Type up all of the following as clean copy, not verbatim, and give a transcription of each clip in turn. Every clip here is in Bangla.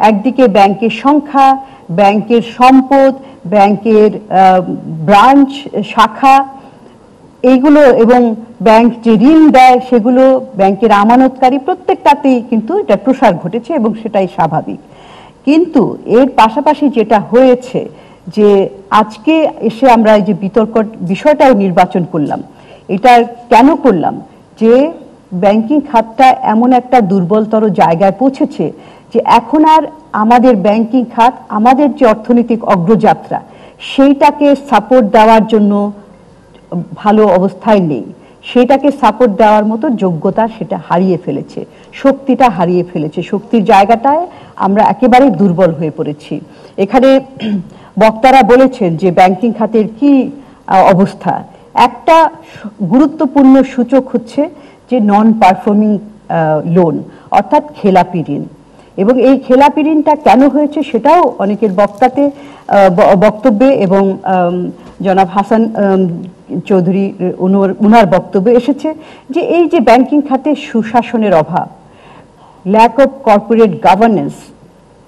একদিকে ব্যাংকের সংখ্যা, ব্যাংকের সম্পদ, ব্যাংকের ব্রাঞ্চ, শাখা, এইগুলো এবং ব্যাংক যে ঋণ দেয় সেগুলো, ব্যাংকের আমানতকারী, প্রত্যেকটাতেই কিন্তু এটা প্রসার ঘটেছে এবং সেটাই স্বাভাবিক। কিন্তু এর পাশাপাশি যেটা হয়েছে যে আজকে এসে আমরা এই যে বিতর্ক বিষয়টাও নির্বাচন করলাম, এটা কেন করলাম, যে ব্যাংকিং খাতটা এমন একটা দুর্বলতর জায়গায় পৌঁছেছে যে এখন আর আমাদের ব্যাংকিং খাত, আমাদের যে অর্থনৈতিক অগ্রযাত্রা, সেইটাকে সাপোর্ট দেওয়ার জন্য ভালো অবস্থায় নেই। সেটাকে সাপোর্ট দেওয়ার মতো যোগ্যতা সেটা হারিয়ে ফেলেছে, শক্তিটা হারিয়ে ফেলেছে, শক্তির জায়গাটায় আমরা একেবারে দুর্বল হয়ে পড়েছি। এখানে বক্তারা বলেছেন যে ব্যাংকিং খাতের কি অবস্থা। একটা গুরুত্বপূর্ণ সূচক হচ্ছে যে নন পারফর্মিং লোন, অর্থাৎ খেলাপি ঋণ। এবং এই খেলাপি ঋণটা কেন হয়েছে সেটাও অনেকের বক্তব্যে এবং জনাব হাসান চৌধুরী উনার বক্তব্যে এসেছে যে এই যে ব্যাংকিং খাতে সুশাসনের অভাব, ল্যাক অফ কর্পোরেট গভর্নেন্স,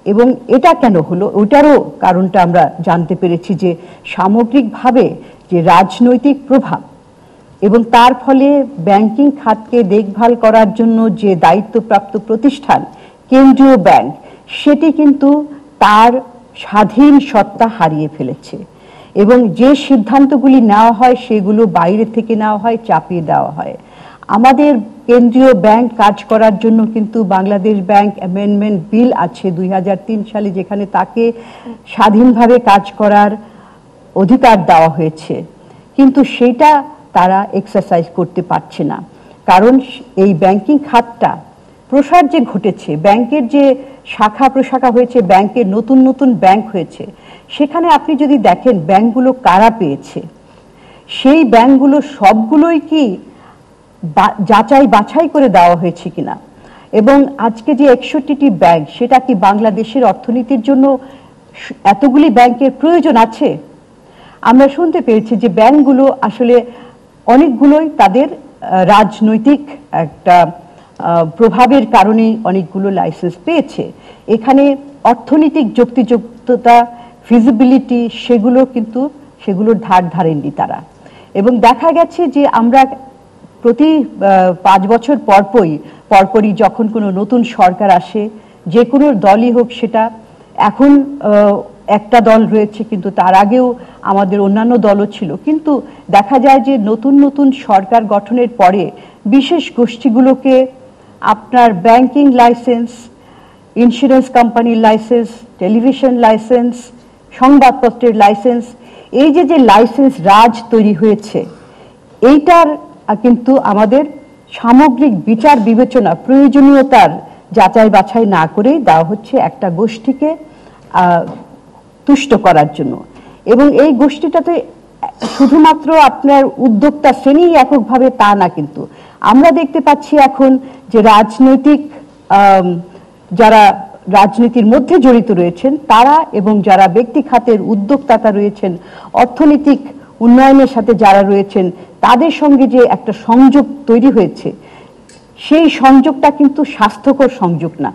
এবং এটা কেন হলো ওটারও কারণটা আমরা জানতে পেরেছি যে সামগ্রিকভাবে যে রাজনৈতিক প্রভাব এবং তার ফলে ব্যাংকিং খাতকে দেখভাল করার জন্য যে দায়িত্বপ্রাপ্ত প্রতিষ্ঠান কেন্দ্রীয় ব্যাংক, সেটি কিন্তু তার স্বাধীন সত্তা হারিয়ে ফেলেছে এবং যে সিদ্ধান্তগুলি নেওয়া হয় সেগুলো বাইরে থেকে নেওয়া হয়, চাপিয়ে দেওয়া হয়। আমাদের কেন্দ্রীয় ব্যাংক কাজ করার জন্য কিন্তু বাংলাদেশ ব্যাংক অ্যামেন্ডমেন্ট বিল আছে 2003 সালে, যেখানে তাকে স্বাধীনভাবে কাজ করার অধিকার দেওয়া হয়েছে, কিন্তু সেটা তারা এক্সারসাইজ করতে পারছে না। কারণ এই ব্যাংকিং খাতটা প্রসার যে ঘটেছে, ব্যাংকের যে শাখা প্রশাখা হয়েছে, ব্যাংকের নতুন নতুন ব্যাংক হয়েছে, সেখানে আপনি যদি দেখেন ব্যাংকগুলো কারা পেয়েছে, সেই ব্যাংকগুলো সবগুলোই কি যাচাই বাছাই করে দেওয়া হয়েছে কিনা, এবং আজকে যে 61টি ব্যাংক, সেটা কি বাংলাদেশের অর্থনীতির জন্য এতগুলি ব্যাংকের প্রয়োজন আছে? আমরা শুনতে পেরেছি যে ব্যাংকগুলো আসলে অনেকগুলোই তাদের রাজনৈতিক একটা প্রভাবের কারণে অনেকগুলো লাইসেন্স পেয়েছে। এখানে অর্থনৈতিক যুক্তিযুক্ততা, ফিজিবিলিটি, সেগুলোর ধার ধারেননি তারা। এবং দেখা গেছে যে আমরা প্রতি 5 বছর পরপরই যখন কোনো নতুন সরকার আসে, যে কোনো দলই হোক, সেটা এখন একটা দল রয়েছে কিন্তু তার আগেও আমাদের অন্যান্য দলও ছিল, কিন্তু দেখা যায় যে নতুন নতুন সরকার গঠনের পরে বিশেষ গোষ্ঠীগুলোকে আপনার ব্যাংকিং লাইসেন্স, ইন্স্যুরেন্স কোম্পানির লাইসেন্স, টেলিভিশন লাইসেন্স, সংবাদপত্রের লাইসেন্স, এই যে লাইসেন্স রাজ তৈরি হয়েছে, এইটার কিন্তু আমাদের সামগ্রিক বিচার বিবেচনা, প্রয়োজনীয়তার যাচাই বাছাই না করেই দেওয়া হচ্ছে একটা গোষ্ঠীকে তুষ্ট করার জন্য। এবং এই গোষ্ঠীটাতে শুধুমাত্র আপনার উদ্যোক্তা শ্রেণী এককভাবে তা না, কিন্তু আমরা দেখতে পাচ্ছি এখন যে যারা রাজনীতির মধ্যে জড়িত রয়েছেন তারা, এবং যারা ব্যক্তি খাতের উদ্যোক্তা রয়েছেন, অর্থনৈতিক উন্নয়নের সাথে যারা রয়েছেন, তাদের সঙ্গে যে একটা সংযোগ তৈরি হয়েছে, সেই সংযোগটা কিন্তু স্বাস্থ্যকর সংযোগ না।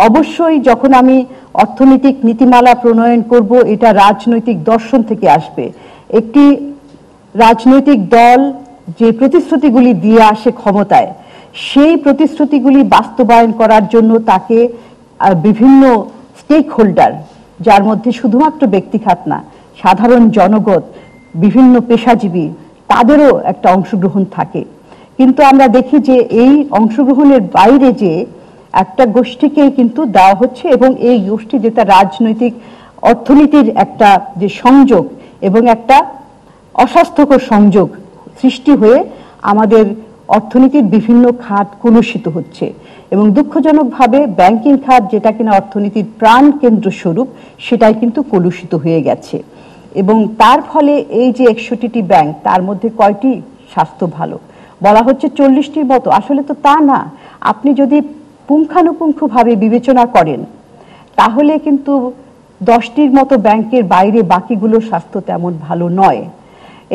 অবশ্যই যখন আমি অর্থনৈতিক নীতিমালা প্রণয়ন করব, এটা রাজনৈতিক দর্শন থেকে আসবে। একটি রাজনৈতিক দল যে প্রতিশ্রুতিগুলি দিয়ে আসে ক্ষমতায়, সেই প্রতিশ্রুতিগুলি বাস্তবায়ন করার জন্য তাকে বিভিন্ন স্টেক হোল্ডার, যার মধ্যে শুধুমাত্র ব্যক্তিখাত না, সাধারণ জনগণ, বিভিন্ন পেশাজীবী, তাদেরও একটা অংশগ্রহণ থাকে। কিন্তু আমরা দেখি যে এই অংশগ্রহণের বাইরে যে একটা গোষ্ঠীকে কিন্তু দেওয়া হচ্ছে, এবং এই গোষ্ঠী যেটা রাজনৈতিক অর্থনীতির একটা যে সংযোগ এবং একটা অস্বাস্থ্যকর সংযোগ সৃষ্টি হয়ে আমাদের অর্থনীতির বিভিন্ন খাত কলুষিত হচ্ছে। এবং দুঃখজনকভাবে ব্যাংকিং খাত, যেটা কিনা অর্থনীতির প্রাণ কেন্দ্র স্বরূপ, সেটাই কিন্তু কলুষিত হয়ে গেছে। এবং তার ফলে এই যে 61টি ব্যাংক, তার মধ্যে কয়টি স্বাস্থ্য ভালো? বলা হচ্ছে 40টির মতো, আসলে তো তা না। আপনি যদি পুঙ্খানুপুঙ্খভাবে বিবেচনা করেন, তাহলে কিন্তু 10টির মতো ব্যাংকের বাইরে বাকিগুলোর স্বাস্থ্য তেমন ভালো নয়।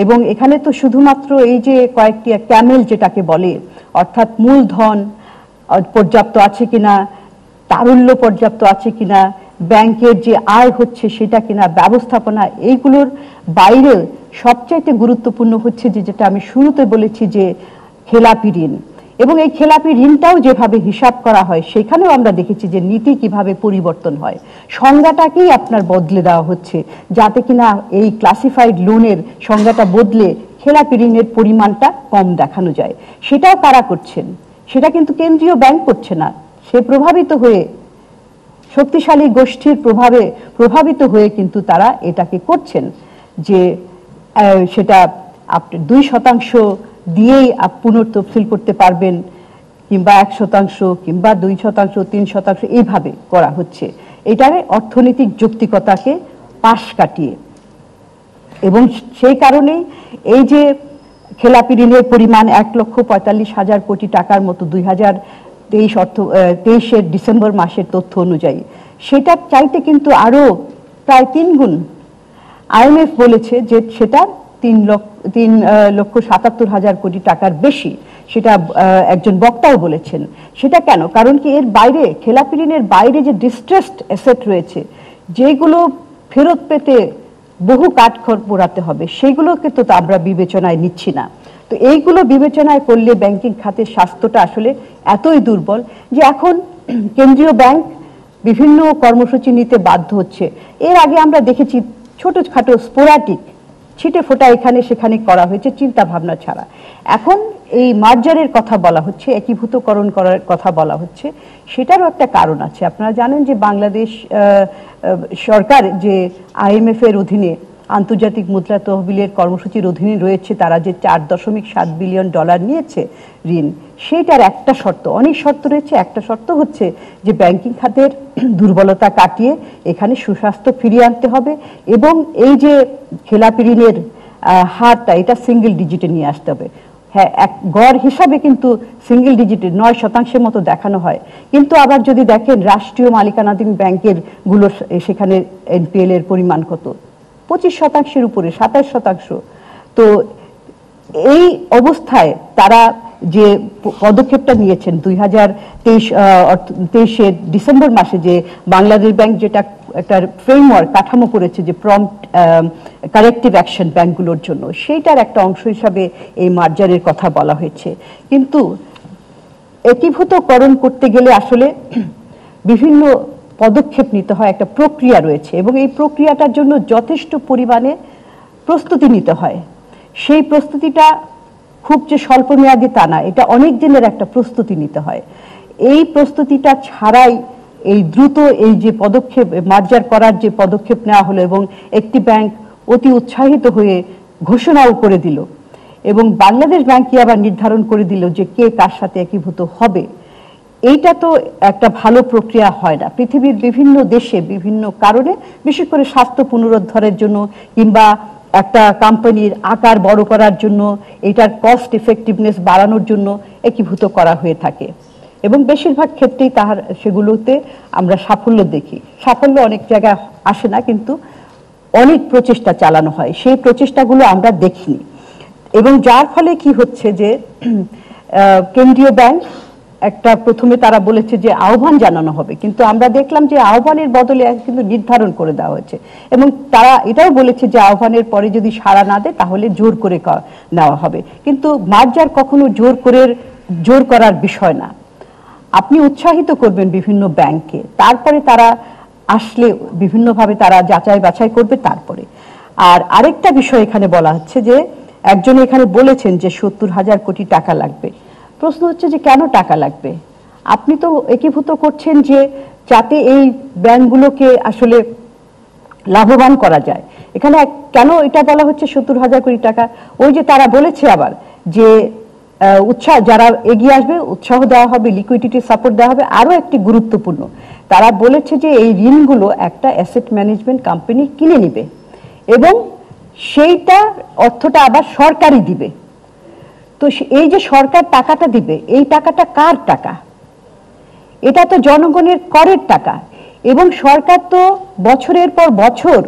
এবং এখানে তো শুধুমাত্র এই যে কয়েকটি ক্যামেল যেটাকে বলে, অর্থাৎ মূলধন পর্যাপ্ত আছে কিনা, তারল্য পর্যাপ্ত আছে কিনা, ব্যাংকের যে আয় হচ্ছে সেটা কিনা, ব্যবস্থাপনা, এইগুলোর বাইরে সবচাইতে গুরুত্বপূর্ণ হচ্ছে যে, যেটা আমি শুরুতে বলেছি, যে খেলাপি ঋণ। এবং এই খেলাপি ঋণটাও যেভাবে হিসাব করা হয় সেখানেও আমরা দেখেছি যে নীতি কিভাবে পরিবর্তন হয়, সংজ্ঞাটাকেই আপনার বদলে দেওয়া হচ্ছে, যাতে কিনা এই ক্লাসিফাইড লোনের সংজ্ঞাটা বদলে খেলাপি ঋণের পরিমাণটা কম দেখানো যায়। সেটাও কারা করছেন? সেটা কিন্তু কেন্দ্রীয় ব্যাংক করছে না, সে প্রভাবিত হয়ে, শক্তিশালী গোষ্ঠীর প্রভাবে প্রভাবিত হয়ে কিন্তু তারা এটাকে করছেন, যে সেটা আপনি 2% দিয়েই পুনর্তফসিল করতে পারবেন, কিংবা 1% কিংবা 2%, 3% এইভাবে করা হচ্ছে। এটারে অর্থনৈতিক যৌক্তিকতাকে পাশ কাটিয়ে। এবং সেই কারণেই এই যে খেলাপি ঋণের পরিমাণ 1,45,000 কোটি টাকার মতো 2023 ডিসেম্বর মাসের তথ্য অনুযায়ী, সেটা চাইতে কিন্তু আরো প্রায় 3 গুণ। IMF বলেছে যে সেটা 3,77,000 কোটি টাকার বেশি, সেটা একজন বক্তাও বলেছেন। সেটা কেন? কারণ কি এর বাইরে, খেলাপি ঋণের বাইরে যে ডিস্ট্রেসড অ্যাসেট রয়েছে, যেগুলো ফেরত পেতে বহু কাঠখড় পোড়াতে হবে, সেগুলোকে তো আমরা বিবেচনায় নিচ্ছি না। তো এইগুলো বিবেচনায় করলে ব্যাংকিং খাতের স্বাস্থ্যটা আসলে এতই দুর্বল যে এখন কেন্দ্রীয় ব্যাংক বিভিন্ন কর্মসূচি নিতে বাধ্য হচ্ছে। এর আগে আমরা দেখেছি ছোটখাটো স্পোরাটিক ছিটে ফোটা এখানে সেখানে করা হয়েছে চিন্তা ভাবনা ছাড়া। এখন এই মার্জারের কথা বলা হচ্ছে, একীভূতকরণ করার কথা বলা হচ্ছে। সেটারও একটা কারণ আছে। আপনারা জানেন যে বাংলাদেশ সরকার যে IMF এর অধীনে আন্তর্জাতিক মুদ্রা তহবিলের কর্মসূচির অধীনে রয়েছে, তারা যে $4.7 বিলিয়ন নিয়েছে ঋণ, সেইটার একটা শর্ত, অনেক শর্ত রয়েছে, একটা শর্ত হচ্ছে যে ব্যাংকিং খাতের দুর্বলতা কাটিয়ে এখানে সুস্বাস্থ্য ফিরিয়ে আনতে হবে, এবং এই যে খেলাপি ঋণের হারটা এটা সিঙ্গেল ডিজিটে নিয়ে আসতে হবে। হ্যাঁ, এক গড় হিসাবে কিন্তু সিঙ্গেল ডিজিটে 9% মতো দেখানো হয়, কিন্তু আবার যদি দেখেন রাষ্ট্রীয় মালিকানাধীন ব্যাংকের গুলো, সেখানে NPL এর পরিমাণ কত, 25%-এর উপরে, 27%। তো এই অবস্থায় তারা যে পদক্ষেপটা নিয়েছেন 2023 ডিসেম্বর মাসে, যে বাংলাদেশ ব্যাংক যেটা একটা ফ্রেমওয়ার্ক কাঠামো করেছে যে প্রম্পট কারেক্টিভ অ্যাকশন ব্যাংকগুলোর জন্য, সেইটার একটা অংশ হিসাবে এই মার্জারের কথা বলা হয়েছে। কিন্তু একীভূতকরণ করতে গেলে আসলে বিভিন্ন পদক্ষেপ নিতে হয়, একটা প্রক্রিয়া রয়েছে, এবং এই প্রক্রিয়াটার জন্য যথেষ্ট পরিমাণে প্রস্তুতি নিতে হয়। সেই প্রস্তুতিটা খুব যে স্বল্প মেয়াদী তা না, এটা অনেক দিনের একটা প্রস্তুতি নিতে হয়। এই প্রস্তুতিটা ছাড়াই এই দ্রুত এই যে পদক্ষেপ, মার্জার করার যে পদক্ষেপ নেওয়া হলো, এবং একটি ব্যাংক অতি উৎসাহিত হয়ে ঘোষণাও করে দিল, এবং বাংলাদেশ ব্যাংকই আবার নির্ধারণ করে দিল যে কে কার সাথে একীভূত হবে। এইটা তো একটা ভালো প্রক্রিয়া হয় না। পৃথিবীর বিভিন্ন দেশে বিভিন্ন কারণে, বিশেষ করে স্বাস্থ্য পুনরুদ্ধারের জন্য কিংবা একটা কোম্পানির আকার বড় করার জন্য, এটার কস্ট এফেক্টিভনেস বাড়ানোর জন্য একীভূত করা হয়ে থাকে, এবং বেশিরভাগ ক্ষেত্রেই তাহার সেগুলোতে আমরা সাফল্য দেখি। সাফল্য অনেক জায়গায় আসে না, কিন্তু অনেক প্রচেষ্টা চালানো হয়, সেই প্রচেষ্টাগুলো আমরা দেখিনি। এবং যার ফলে কি হচ্ছে যে কেন্দ্রীয় ব্যাংক একটা প্রথমে তারা বলেছে যে আহ্বান জানানো হবে, কিন্তু আমরা দেখলাম যে আহ্বানের বদলে কিন্তু নির্ধারণ করে দেওয়া হয়েছে, এবং তারা এটাও বলেছে যে আহ্বানের পরে যদি সাড়া না দেয় তাহলে জোর করে নেওয়া হবে। কিন্তু মার্জার কখনো জোর করার বিষয় না। আপনি উৎসাহিত করবেন বিভিন্ন ব্যাংকে, তারপরে তারা আসলে বিভিন্নভাবে তারা যাচাই বাছাই করবে তারপরে। আর আরেকটা বিষয় এখানে বলা হচ্ছে যে একজন এখানে বলেছেন যে 70,000 কোটি টাকা লাগবে। প্রশ্ন হচ্ছে যে কেন টাকা লাগবে? আপনি তো একীভূত করছেন যে যাতে এই ব্যাংকগুলোকে আসলে লাভবান করা যায়। এখানে কেন এটা বলা হচ্ছে 70,000 কোটি টাকা? ওই যে তারা বলেছে আবার যে উৎসাহ, যারা এগিয়ে আসবে উৎসাহ দেওয়া হবে, লিকুইডিটি সাপোর্ট দেওয়া হবে। আরো একটি গুরুত্বপূর্ণ, তারা বলেছে যে এই ঋণগুলো একটা অ্যাসেট ম্যানেজমেন্ট কোম্পানি কিনে নিবে, এবং সেইটা অর্থটা আবার সরকারই দিবে। তো এই যে সরকার টাকাটা দিবে, এই টাকাটা কার টাকা? এটা তো জনগণের করের টাকা, এবং সরকার তো বছরের পর বছর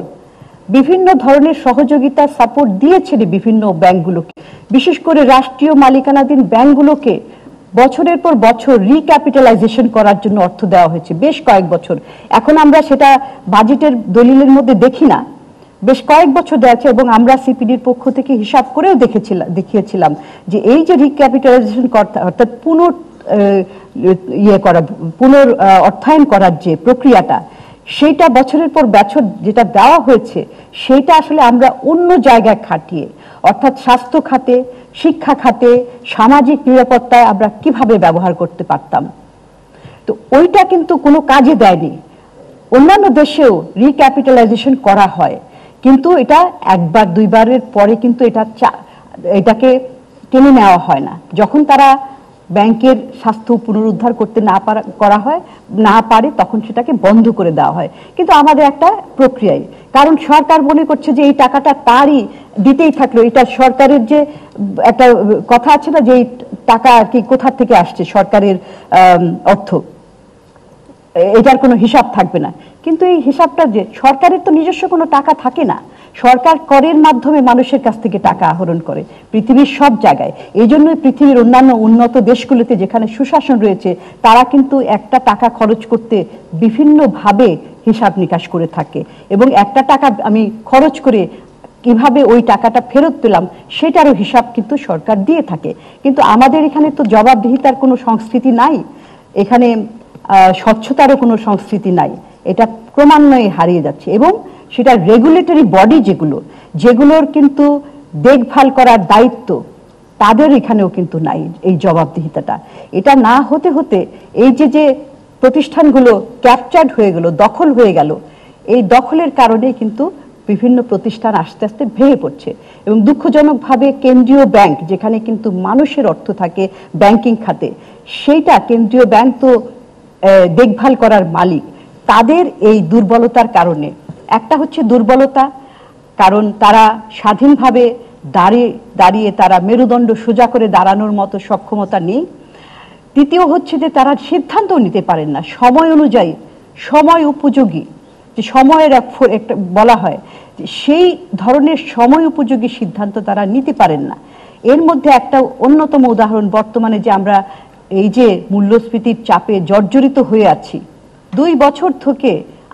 বিভিন্ন ধরনের সহযোগিতা সাপোর্ট দিয়েছে বিভিন্ন ব্যাংকগুলোকে, বিশেষ করে রাষ্ট্রীয় মালিকানাধীন ব্যাংকগুলোকে বছরের পর বছর রিক্যাপিটালাইজেশন করার জন্য অর্থ দেওয়া হয়েছে, বেশ কয়েক বছর। এখন আমরা সেটা বাজেটের দলিলের মধ্যে দেখি না, বেশ কয়েক বছর দেওয়া আছে। এবং আমরা সিপিডির পক্ষ থেকে হিসাব করেও দেখিয়েছিলাম যে এই যে রিক্যাপিটালাইজেশন অর্থাৎ পুনর অর্থায়ন করার যে প্রক্রিয়াটা, সেটা বছরের পর বছর যেটা দেওয়া হয়েছে সেটা আসলে আমরা অন্য জায়গায় খাটিয়ে, অর্থাৎ স্বাস্থ্য খাতে, শিক্ষা খাতে, সামাজিক নিরাপত্তায় আমরা কিভাবে ব্যবহার করতে পারতাম, তো ওইটা কিন্তু কোনো কাজে দেয়নি। অন্যান্য দেশেও রিক্যাপিটালাইজেশন করা হয়, কিন্তু এটা একবার দুইবারের পরে কিন্তু এটাকে টেনে নেওয়া হয় না। যখন তারা ব্যাংকের স্বাস্থ্য পুনরুদ্ধার করতে না পারে তখন সেটাকে বন্ধ করে দেওয়া হয়। কিন্তু আমাদের একটা প্রক্রিয়ায়, কারণ সরকার মনে করছে যে এই টাকাটা তারই দিতেই থাকলো, এটা সরকারের যে একটা কথা আছে না যে এই টাকা কি কোথা থেকে আসছে, সরকারের অর্থ, এটার কোনো হিসাব থাকবে না। কিন্তু এই হিসাবটা যে সরকারের তো নিজস্ব কোনো টাকা থাকে না, সরকার করের মাধ্যমে মানুষের কাছ থেকে টাকা আহরণ করে পৃথিবীর সব জায়গায়। এই জন্যই পৃথিবীর অন্যান্য উন্নত দেশগুলোতে যেখানে সুশাসন রয়েছে তারা কিন্তু একটা টাকা খরচ করতে বিভিন্নভাবে হিসাব নিকাশ করে থাকে, এবং একটা টাকা আমি খরচ করে কিভাবে ওই টাকাটা ফেরত পেলাম সেটারও হিসাব কিন্তু সরকার দিয়ে থাকে। কিন্তু আমাদের এখানে তো জবাবদিহিতার কোনো সংস্কৃতি নাই, এখানে স্বচ্ছতারও কোনো সংস্কৃতি নাই, এটা ক্রমান্বয়ে হারিয়ে যাচ্ছে। এবং সেটা রেগুলেটরি বডি যেগুলোর কিন্তু দেখভাল করার দায়িত্ব তাদের এখানেও কিন্তু নাই এই জবাবদিহিতাটা। এটা না হতে হতে এই যে প্রতিষ্ঠানগুলো ক্যাপচার্ড হয়ে গেল, দখল হয়ে গেল, এই দখলের কারণে কিন্তু বিভিন্ন প্রতিষ্ঠান আস্তে আস্তে ভেঙে পড়ছে। এবং দুঃখজনকভাবে কেন্দ্রীয় ব্যাংক, যেখানে কিন্তু মানুষের অর্থ থাকে ব্যাংকিং খাতে, সেইটা কেন্দ্রীয় ব্যাংক তো দেখভাল করার মালিক, তাদের এই দুর্বলতার কারণে, একটা হচ্ছে দুর্বলতা কারণ তারা স্বাধীনভাবে দাঁড়িয়ে তারা মেরুদণ্ড সোজা করে দাঁড়ানোর মতো সক্ষমতা নেই। দ্বিতীয় হচ্ছে যে তারা সিদ্ধান্ত নিতে পারেন না সময় অনুযায়ী, সময় উপযোগী, যে সময়ের একটা বলা হয় সেই ধরনের সময় উপযোগী সিদ্ধান্ত তারা নিতে পারেন না। এর মধ্যে একটা অন্যতম উদাহরণ বর্তমানে যে আমরা এই যে মূল্যস্ফীতির চাপে জর্জরিত হয়ে আছি, 2 বছর থেকে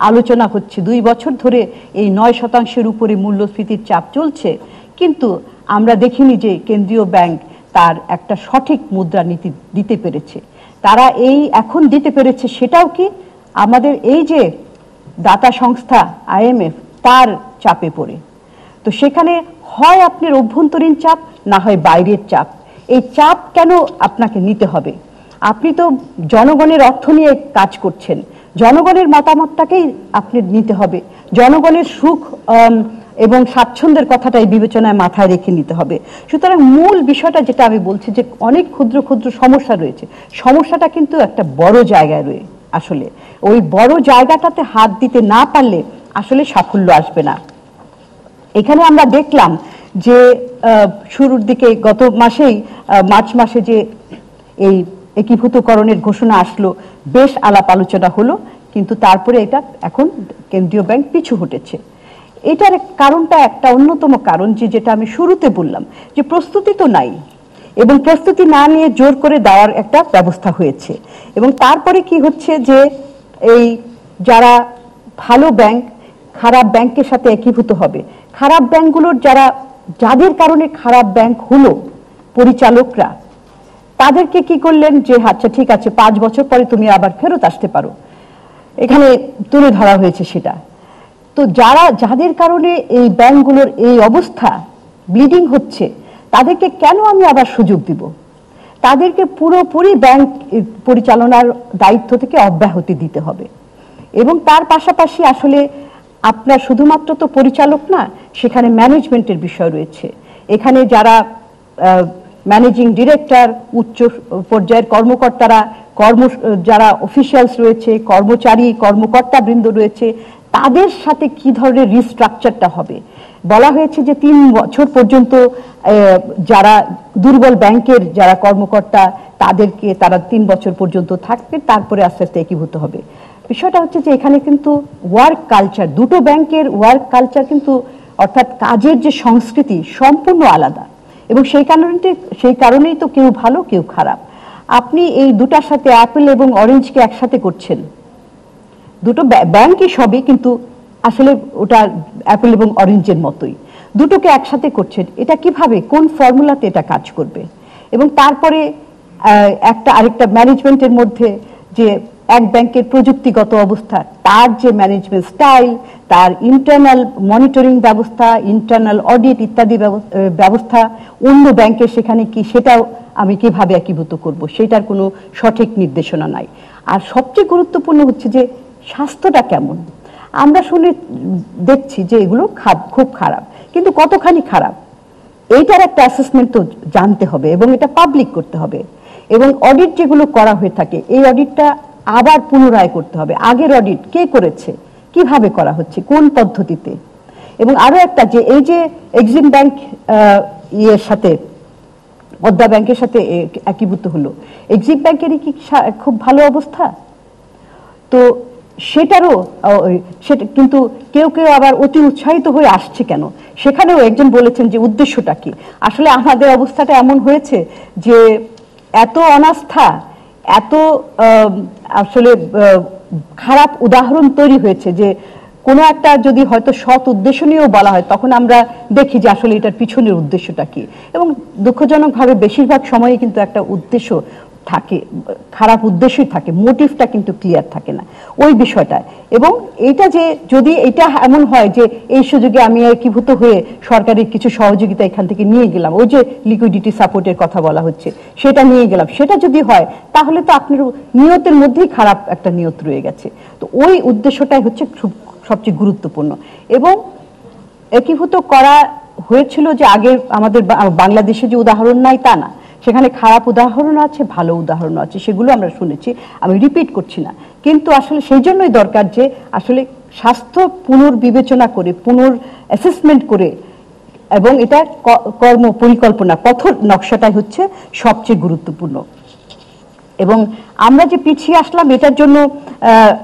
আলোচনা হচ্ছে, 2 বছর ধরে এই 9% উপরে মূল্যস্ফীতির চাপ চলছে, কিন্তু আমরা দেখিনি যে কেন্দ্রীয় ব্যাংক তার একটা সঠিক মুদ্রানীতি দিতে পেরেছে। তারা এই এখন দিতে পেরেছে সেটাও কি আমাদের এই যে দাতা সংস্থা IMF তার চাপে পড়ে। তো সেখানে হয় আপনার অভ্যন্তরীণ চাপ, না হয় বাইরের চাপ। এই চাপ কেন আপনাকে নিতে হবে? আপনি তো জনগণের অর্থ নিয়ে কাজ করছেন, জনগণের মতামতটাকেই আপনি নিতে হবে, জনগণের সুখ এবং স্বাচ্ছন্দ্যের কথাটাই বিবেচনায় মাথায় রেখে নিতে হবে। সুতরাং মূল বিষয়টা যেটা আমি বলছি যে অনেক ক্ষুদ্র ক্ষুদ্র সমস্যা রয়েছে, সমস্যাটা কিন্তু একটা বড় জায়গায় রয়েছে। আসলে ওই বড় জায়গাটাতে হাত দিতে না পারলে আসলে সাফল্য আসবে না। এখানে আমরা দেখলাম যে শুরুর দিকে গত মাসেই মার্চ মাসে যে এই একীভূতকরণের ঘোষণা আসলো, বেশ আলাপ আলোচনা হলো, কিন্তু তারপরে এটা এখন কেন্দ্রীয় ব্যাংক পিছু হটেছে। এটার কারণটা একটা অন্যতম কারণ যেটা আমি শুরুতে বললাম যে প্রস্তুতি তো নাই, এবং প্রস্তুতি না নিয়ে জোর করে দেওয়ার একটা ব্যবস্থা হয়েছে। এবং তারপরে কি হচ্ছে যে এই যারা ভালো ব্যাংক খারাপ ব্যাংকের সাথে একীভূত হবে, খারাপ ব্যাংকগুলোর যাদের কারণে খারাপ ব্যাংক হলো পরিচালকরা, তাদেরকে কি করলেন যে আচ্ছা ঠিক আছে 5 বছর পরে তুমি আবার ফেরত আসতে পারো, এখানে তুলে ধরা হয়েছে সেটা। তো যাদের কারণে এই ব্যাংকগুলোর এই অবস্থা, ব্লিডিং হচ্ছে, তাদেরকে কেন আমি আবার সুযোগ দিব? তাদেরকে পুরোপুরি ব্যাংক পরিচালনার দায়িত্ব থেকে অব্যাহতি দিতে হবে। এবং তার পাশাপাশি আসলে আপনার শুধুমাত্র তো পরিচালক না, সেখানে ম্যানেজমেন্টের বিষয় রয়েছে। এখানে যারা ম্যানেজিং ডিরেক্টর, উচ্চ পর্যায়ের কর্মকর্তারা, যারা অফিসিয়ালস রয়েছে, কর্মকর্তা বৃন্দ রয়েছে, তাদের সাথে কি ধরনের রিস্ট্রাকচারটা হবে। বলা হয়েছে যে 3 বছর পর্যন্ত যারা দুর্বল ব্যাংকের যারা কর্মকর্তা তারা 3 বছর পর্যন্ত থাকবে, তারপরে আস্তে আস্তে একীভূত হবে। বিষয়টা হচ্ছে যে এখানে কিন্তু ওয়ার্ক কালচার, দুটো ব্যাংকের ওয়ার্ক কালচার কিন্তু অর্থাৎ কাজের যে সংস্কৃতি সম্পূর্ণ আলাদা, এবং সেই কারণেই তো কেউ ভালো কেউ খারাপ। আপনি এই দুটার সাথে অ্যাপল এবং অরেঞ্জকে একসাথে করছেন, দুটো ব্যাংকই সবই, কিন্তু আসলে ওটা অ্যাপল এবং অরেঞ্জের মতোই, দুটোকে একসাথে করছেন। এটা কিভাবে, কোন ফর্মুলাতে এটা কাজ করবে? এবং তারপরে একটা আরেকটা ম্যানেজমেন্টের মধ্যে যে এক ব্যাংকের প্রযুক্তিগত অবস্থা, তার যে ম্যানেজমেন্ট স্টাইল, তার ইন্টারনাল মনিটরিং ব্যবস্থা, ইন্টারনাল অডিট ইত্যাদি ব্যবস্থা, অন্য ব্যাংকের সেখানে কি, সেটাও আমি কিভাবে একীভূত করব, সেটার কোনো সঠিক নির্দেশনা নাই। আর সবচেয়ে গুরুত্বপূর্ণ হচ্ছে যে স্বাস্থ্যটা কেমন। আমরা শুনে দেখছি যে এগুলো খুব খারাপ, কিন্তু কতখানি খারাপ এইটার একটা অ্যাসেসমেন্ট তো জানতে হবে এবং এটা পাবলিক করতে হবে। এবং অডিট যেগুলো করা হয়ে থাকে, এই অডিটটা আবার পুনরায় করতে হবে। আগের অডিট কে করেছে, কিভাবে করা হচ্ছে, কোন পদ্ধতিতে। এবং আরো একটা, যে এই যে এক্সিম ব্যাংক ইয়ের সাথে, পদ্মা ব্যাংকের সাথে একীভূত হলো, এক্সিম ব্যাংকেরই কি খুব ভালো অবস্থা? তো সেটারও সেটা কিন্তু কেউ কেউ আবার অতি উৎসাহিত হয়ে আসছে কেন, সেখানেও একজন বলেছেন যে উদ্দেশ্যটা কি। আসলে আমাদের অবস্থাটা এমন হয়েছে যে এত অনাস্থা, এত আসলে খারাপ উদাহরণ তৈরি হয়েছে যে কোনো একটা যদি হয়তো সৎ উদ্দেশ্য নিয়েও বলা হয়, তখন আমরা দেখি যে আসলে এটার পিছনের উদ্দেশ্যটা কি। এবং দুঃখজনকভাবে বেশিরভাগ সময়ে কিন্তু একটা উদ্দেশ্য থাকে, খারাপ উদ্দেশ্যই থাকে, মোটিভটা কিন্তু ক্লিয়ার থাকে না ওই বিষয়টা। এবং এইটা যে যদি এটা এমন হয় যে এই সুযোগে আমি একীভূত হয়ে সরকারের কিছু সহযোগিতা এখান থেকে নিয়ে গেলাম, ওই যে লিকুইডিটি সাপোর্টের কথা বলা হচ্ছে, সেটা নিয়ে গেলাম, সেটা যদি হয় তাহলে তো আপনার নিয়তের মধ্যেই খারাপ একটা নিয়ত রয়ে গেছে। তো ওই উদ্দেশ্যটাই হচ্ছে সবচেয়ে গুরুত্বপূর্ণ। এবং একীভূত করা হয়েছিল যে আগে আমাদের বাংলাদেশে যে উদাহরণ নাই তা না, সেখানে খারাপ উদাহরণ আছে, ভালো উদাহরণ আছে, সেগুলো আমরা শুনেছি, আমি রিপিট করছি না। কিন্তু আসলে সেই জন্যই দরকার যে আসলে স্বাস্থ্য পুনর্বিবেচনা করে, অ্যাসেসমেন্ট করে, এবং এটা কর্ম পরিকল্পনা, পথ নকশাটাই হচ্ছে সবচেয়ে গুরুত্বপূর্ণ। এবং আমরা যে পিছিয়ে আসলাম এটার জন্য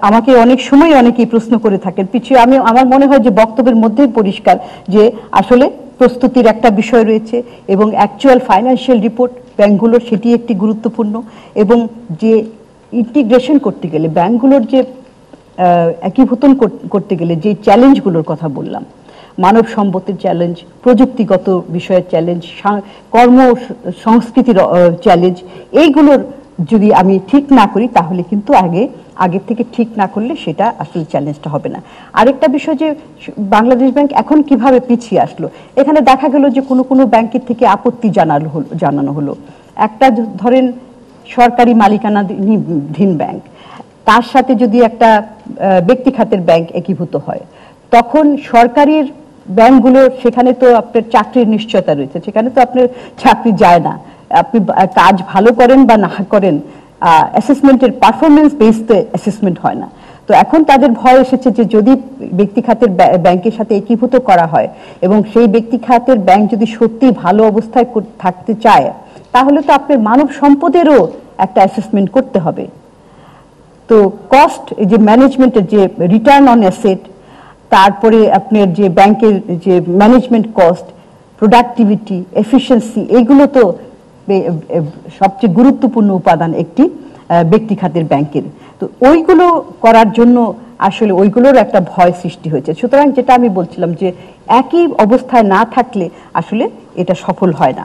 আমাকে অনেক সময় অনেকেই প্রশ্ন করে থাকেন পিছিয়ে। আমার মনে হয় যে বক্তব্যের মধ্যেই পরিষ্কার যে আসলে প্রস্তুতির একটা বিষয় রয়েছে, এবং অ্যাকচুয়াল ফাইন্যান্সিয়াল রিপোর্ট ব্যাংকগুলোর, সেটি একটি গুরুত্বপূর্ণ। এবং যে ইন্টিগ্রেশন করতে গেলে, ব্যাংকগুলোর যে একীভূতন করতে গেলে যে চ্যালেঞ্জগুলোর কথা বললাম, মানব সম্পদের চ্যালেঞ্জ, প্রযুক্তিগত বিষয়ের চ্যালেঞ্জ, কর্ম সংস্কৃতির চ্যালেঞ্জ, এইগুলোর যদি আমি ঠিক না করি তাহলে কিন্তু আগের থেকে ঠিক না করলে সেটা আসলে চ্যালেঞ্জটা হবে না। আরেকটা বিষয় যে বাংলাদেশ ব্যাংক এখন কিভাবে পিছিয়ে আসলো, এখানে দেখা গেল যে কোনো ব্যাংকের থেকে আপত্তি জানানো হলো। একটা ধরেন সরকারি মালিকানাধীন ব্যাংক, তার সাথে যদি একটা ব্যক্তি খাতের ব্যাংক একীভূত হয়, তখন সরকারের ব্যাংকগুলো, সেখানে তো আপনার চাকরির নিশ্চয়তা রয়েছে, সেখানে তো আপনার চাকরি যায় না, আপনি কাজ ভালো করেন বা না করেন, অ্যাসেসমেন্টের পারফরমেন্স বেসড অ্যাসেসমেন্ট হয় না। তো এখন তাদের ভয় এসেছে যে যদি ব্যক্তি খাতের ব্যাংকের সাথে একীভূত করা হয় এবং সেই ব্যক্তি খাতের ব্যাংক যদি সত্যি ভালো অবস্থায় থাকতে চায়, তাহলে তো আপনার মানব সম্পদেরও একটা অ্যাসেসমেন্ট করতে হবে। তো কস্ট, এই যে ম্যানেজমেন্টের যে রিটার্ন অন অ্যাসেট, তারপরে আপনার যে ব্যাংকের যে ম্যানেজমেন্ট কস্ট, প্রোডাক্টিভিটি, এফিসিয়েন্সি, এইগুলো তো সবচেয়ে গুরুত্বপূর্ণ উপাদান একটি ব্যক্তি খাতের ব্যাংকের। তো ওইগুলো করার জন্য আসলে ওইগুলোর একটা ভয় সৃষ্টি হয়েছে। সুতরাং যেটা আমি বলছিলাম যে একই অবস্থায় না থাকলে আসলে এটা সফল হয় না।